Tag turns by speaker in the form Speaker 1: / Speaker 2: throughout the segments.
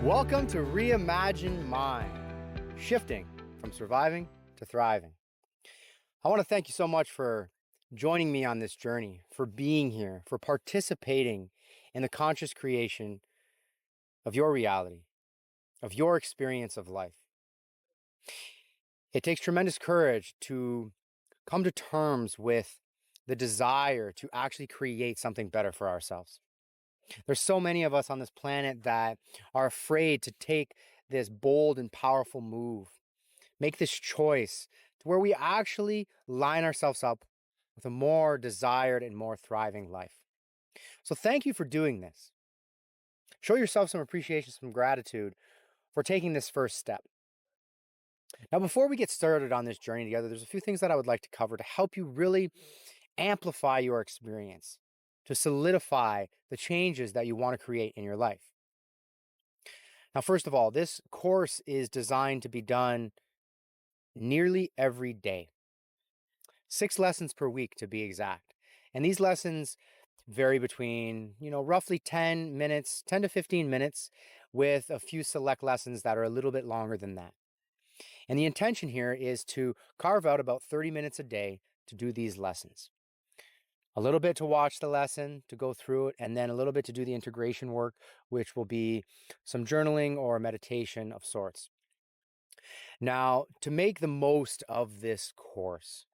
Speaker 1: Welcome to Reimagined Mind, shifting from surviving to thriving. I want to thank you so much for joining me on this journey, for being here, for participating in the conscious creation of your reality, of your experience of life. It takes tremendous courage to come to terms with the desire to actually create something better for ourselves. There's so many of us on this planet that are afraid to take this bold and powerful move, make this choice to where we actually line ourselves up with a more desired and more thriving life. So thank you for doing this. Show yourself some appreciation, some gratitude for taking this first step. Now, before we get started on this journey together, there's a few things that I would like to cover to help you really amplify your experience, to solidify the changes that you want to create in your life. Now, first of all, this course is designed to be done nearly every day. 6 lessons per week to be exact. And these lessons vary between, roughly 10 to 15 minutes with a few select lessons that are a little bit longer than that. And the intention here is to carve out about 30 minutes a day to do these lessons. A little bit to watch the lesson, to go through it, and then a little bit to do the integration work, which will be some journaling or meditation of sorts. Now, to make the most of this course,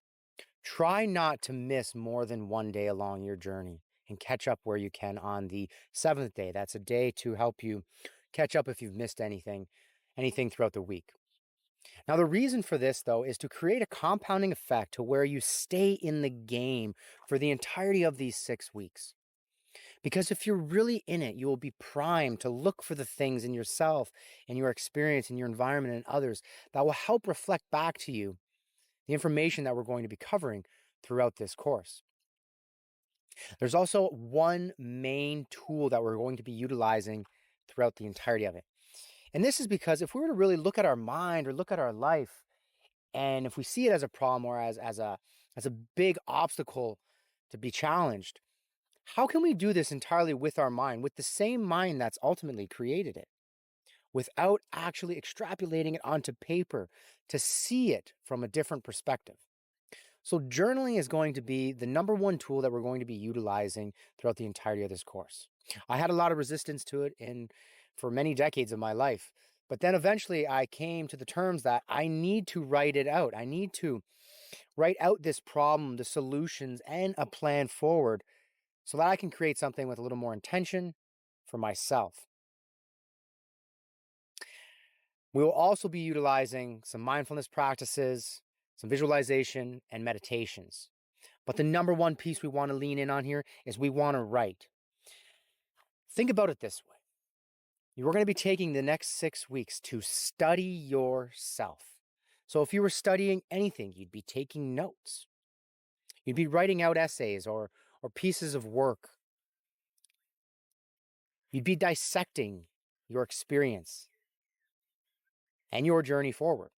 Speaker 1: try not to miss more than one day along your journey and catch up where you can on the 7th day. That's a day to help you catch up if you've missed anything throughout the week. Now, the reason for this, though, is to create a compounding effect to where you stay in the game for the entirety of these 6 weeks. Because if you're really in it, you will be primed to look for the things in yourself and your experience and your environment and others that will help reflect back to you the information that we're going to be covering throughout this course. There's also one main tool that we're going to be utilizing throughout the entirety of it. And this is because if we were to really look at our mind or look at our life, and if we see it as a problem or as a big obstacle to be challenged, how can we do this entirely with our mind, with the same mind that's ultimately created it, without actually extrapolating it onto paper to see it from a different perspective? So journaling is going to be the number one tool that we're going to be utilizing throughout the entirety of this course. I had a lot of resistance to it for many decades of my life, but then eventually I came to the terms that I need to write it out. I need to write out this problem, the solutions, and a plan forward so that I can create something with a little more intention for myself. We will also be utilizing some mindfulness practices, some visualization, and meditations. But the number one piece we want to lean in on here is we want to write. Think about it this way. You are going to be taking the next 6 weeks to study yourself. So if you were studying anything, you'd be taking notes. You'd be writing out essays or pieces of work. You'd be dissecting your experience and your journey forward.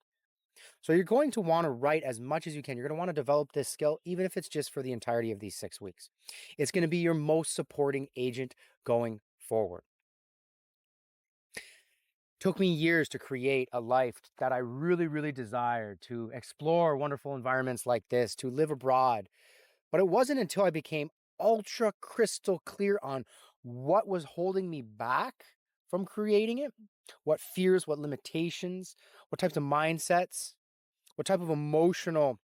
Speaker 1: So you're going to want to write as much as you can. You're going to want to develop this skill, even if it's just for the entirety of these 6 weeks. It's going to be your most supporting agent going forward. Took me years to create a life that I really, really desired, to explore wonderful environments like this, to live abroad. But it wasn't until I became ultra crystal clear on what was holding me back from creating it, what fears, what limitations, what types of mindsets, what type of emotional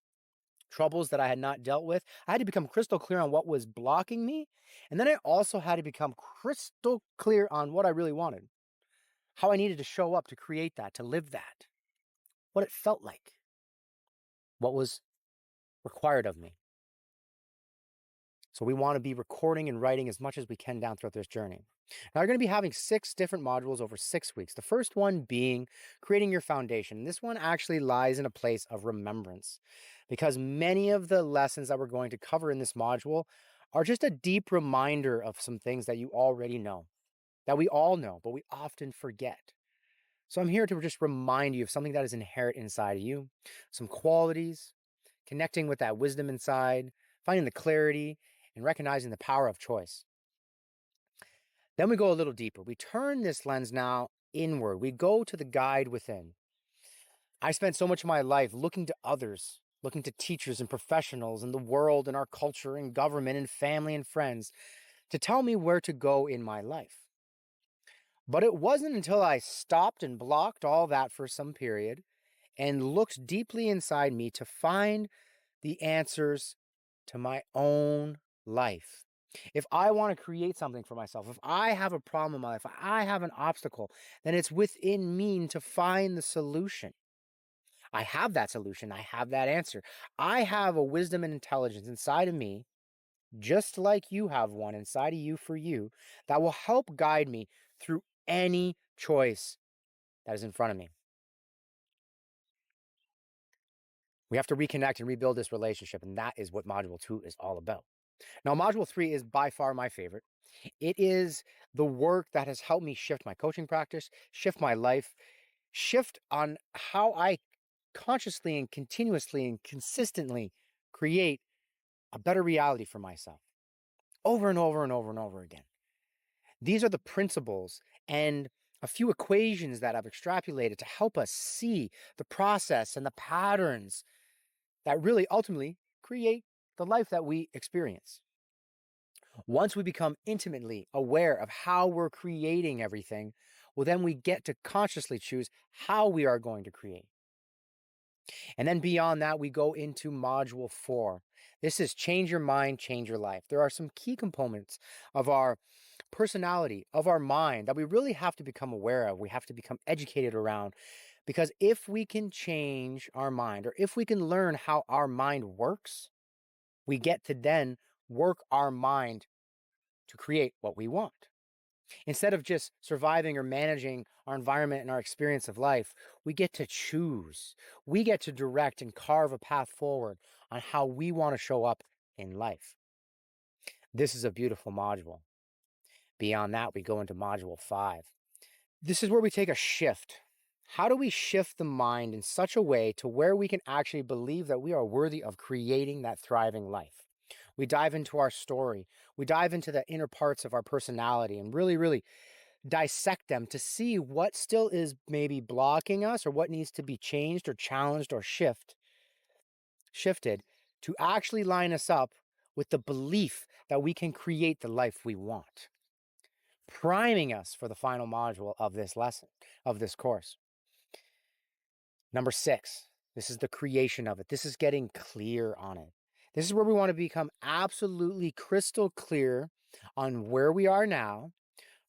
Speaker 1: troubles that I had not dealt with. I had to become crystal clear on what was blocking me. And then I also had to become crystal clear on what I really wanted, how I needed to show up to create that, to live that, what it felt like, what was required of me. So we want to be recording and writing as much as we can down throughout this journey. Now, we're going to be having 6 different modules over 6 weeks. The first one being creating your foundation. This one actually lies in a place of remembrance because many of the lessons that we're going to cover in this module are just a deep reminder of some things that you already know, that we all know, but we often forget. So I'm here to just remind you of something that is inherent inside of you, some qualities, connecting with that wisdom inside, finding the clarity, and recognizing the power of choice. Then we go a little deeper. We turn this lens now inward. We go to the guide within. I spent so much of my life looking to others, looking to teachers and professionals in the world and our culture and government and family and friends to tell me where to go in my life. But it wasn't until I stopped and blocked all that for some period and looked deeply inside me to find the answers to my own life. If I want to create something for myself, if I have a problem in my life, if I have an obstacle, then it's within me to find the solution. I have that solution. I have that answer. I have a wisdom and intelligence inside of me, just like you have one inside of you for you, that will help guide me through any choice that is in front of me. We have to reconnect and rebuild this relationship, and that is what Module 2 is all about. Now, Module 3 is by far my favorite. It is the work that has helped me shift my coaching practice, shift my life, shift on how I consciously and continuously and consistently create a better reality for myself over and over and over and over again. These are the principles and a few equations that I've extrapolated to help us see the process and the patterns that really ultimately create the life that we experience. Once we become intimately aware of how we're creating everything, well, then we get to consciously choose how we are going to create. And then beyond that, we go into Module 4. This is change your mind, change your life. There are some key components of our personality, of our mind, that we really have to become aware of. We have to become educated around. Because if we can change our mind, or if we can learn how our mind works, we get to then work our mind to create what we want. Instead of just surviving or managing our environment and our experience of life, we get to choose. We get to direct and carve a path forward on how we want to show up in life. This is a beautiful module. Beyond that, we go into Module 5. This is where we take a shift. How do we shift the mind in such a way to where we can actually believe that we are worthy of creating that thriving life? We dive into our story. We dive into the inner parts of our personality and really dissect them to see what still is maybe blocking us or what needs to be changed or challenged or shifted to actually line us up with the belief that we can create the life we want, priming us for the final module of this lesson, of this course. Number 6, this is the creation of it. This is getting clear on it. This is where we want to become absolutely crystal clear on where we are now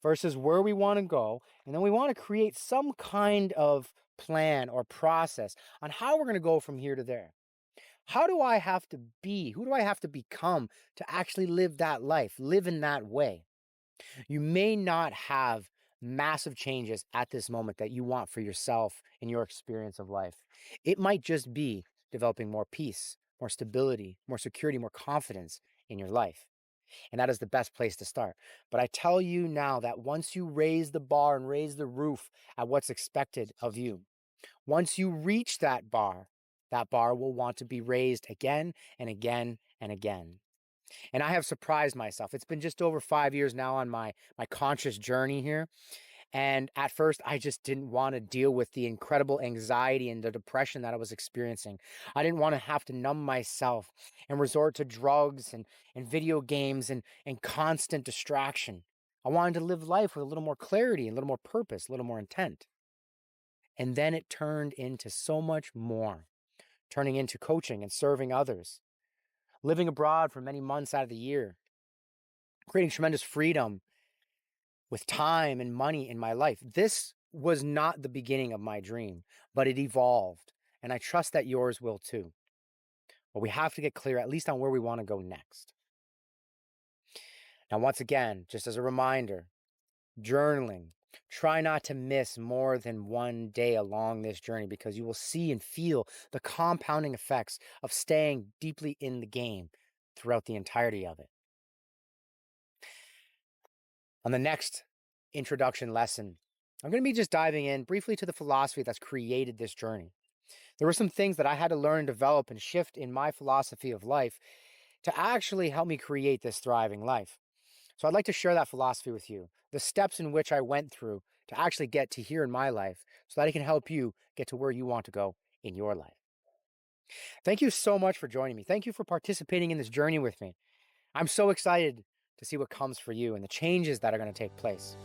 Speaker 1: versus where we want to go. And then we want to create some kind of plan or process on how we're going to go from here to there. How do I have to be? Who do I have to become to actually live that life, live in that way? You may not have massive changes at this moment that you want for yourself in your experience of life. It might just be developing more peace, more stability, more security, more confidence in your life. And that is the best place to start. But I tell you now that once you raise the bar and raise the roof at what's expected of you, once you reach that bar will want to be raised again and again and again. And I have surprised myself. It's been just over 5 years now on my conscious journey here. And at first, I just didn't want to deal with the incredible anxiety and the depression that I was experiencing. I didn't want to have to numb myself and resort to drugs and video games and constant distraction. I wanted to live life with a little more clarity, a little more purpose, a little more intent. And then it turned into so much more, turning into coaching and serving others, living abroad for many months out of the year, creating tremendous freedom with time and money in my life. This was not the beginning of my dream, but it evolved. And I trust that yours will too. But we have to get clear, at least on where we want to go next. Now, once again, just as a reminder, journaling. Try not to miss more than one day along this journey because you will see and feel the compounding effects of staying deeply in the game throughout the entirety of it. On the next introduction lesson, I'm going to be just diving in briefly to the philosophy that's created this journey. There were some things that I had to learn, develop, and shift in my philosophy of life to actually help me create this thriving life. So I'd like to share that philosophy with you, the steps in which I went through to actually get to here in my life so that I can help you get to where you want to go in your life. Thank you so much for joining me. Thank you for participating in this journey with me. I'm so excited to see what comes for you and the changes that are going to take place.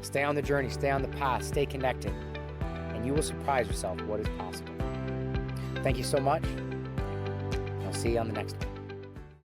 Speaker 1: Stay on the journey, stay on the path, stay connected, and you will surprise yourself what is possible. Thank you so much. I'll see you on the next one.